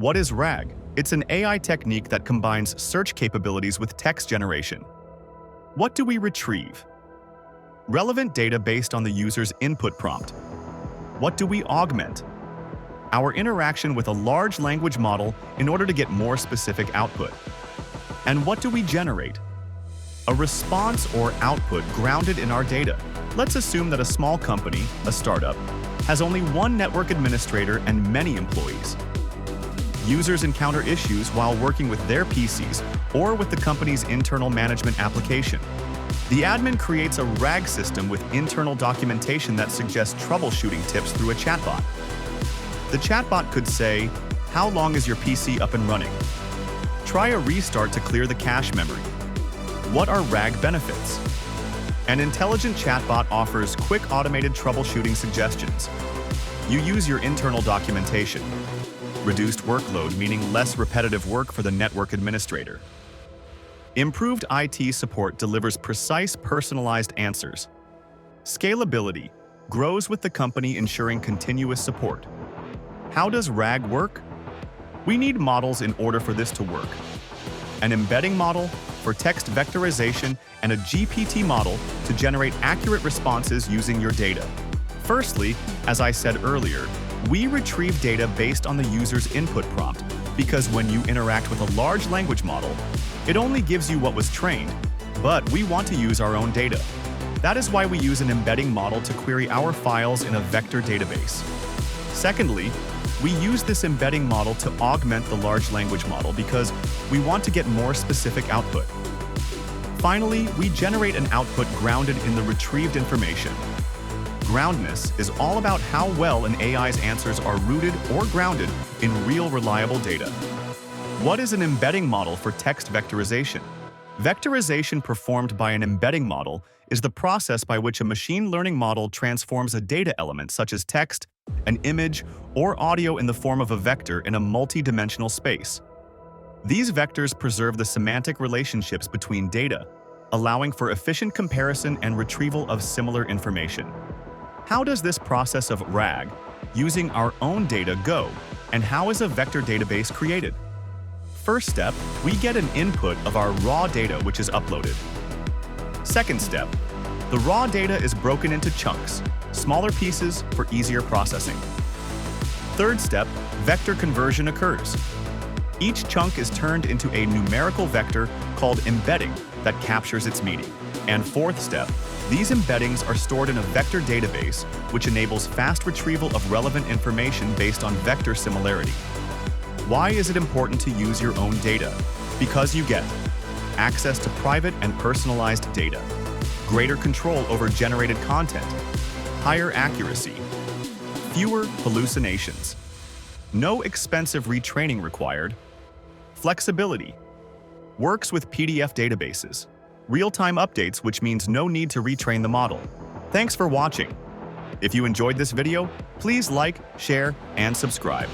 What is RAG? It's an AI technique that combines search capabilities with text generation. What do we retrieve? Relevant data based on the user's input prompt. What do we augment? Our interaction with a large language model in order to get more specific output. And what do we generate? A response or output grounded in our data. Let's assume that a small company, a startup, has only one network administrator and many employees. Users encounter issues while working with their PCs or with the company's internal management application. The admin creates a RAG system with internal documentation that suggests troubleshooting tips through a chatbot. The chatbot could say, "How long is your PC up and running? Try a restart to clear the cache memory." What are RAG benefits? An intelligent chatbot offers quick automated troubleshooting suggestions. You use your internal documentation. Reduced workload, meaning less repetitive work for the network administrator. Improved IT support delivers precise, personalized answers. Scalability grows with the company ensuring continuous support. How does RAG work? We need models in order for this to work. An embedding model for text vectorization and a GPT model to generate accurate responses using your data. Firstly, as I said earlier, we retrieve data based on the user's input prompt because when you interact with a large language model, it only gives you what was trained, but we want to use our own data. That is why we use an embedding model to query our files in a vector database. Secondly, we use this embedding model to augment the large language model because we want to get more specific output. Finally, we generate an output grounded in the retrieved information. Groundedness is all about how well an AI's answers are rooted or grounded in real reliable data. What is an embedding model for text vectorization? Vectorization performed by an embedding model is the process by which a machine learning model transforms a data element such as text, an image, or audio in the form of a vector in a multi-dimensional space. These vectors preserve the semantic relationships between data, allowing for efficient comparison and retrieval of similar information. How does this process of RAG, using our own data, go, and how is a vector database created? First step, we get an input of our raw data which is uploaded. Second step, the raw data is broken into chunks, smaller pieces for easier processing. Third step, vector conversion occurs. Each chunk is turned into a numerical vector called embedding that captures its meaning. And fourth step, these embeddings are stored in a vector database, which enables fast retrieval of relevant information based on vector similarity. Why is it important to use your own data? Because you get access to private and personalized data, greater control over generated content, higher accuracy, fewer hallucinations, no expensive retraining required, flexibility, works with PDF databases, real-time updates, which means no need to retrain the model. Thanks for watching. If you enjoyed this video, please like, share, and subscribe.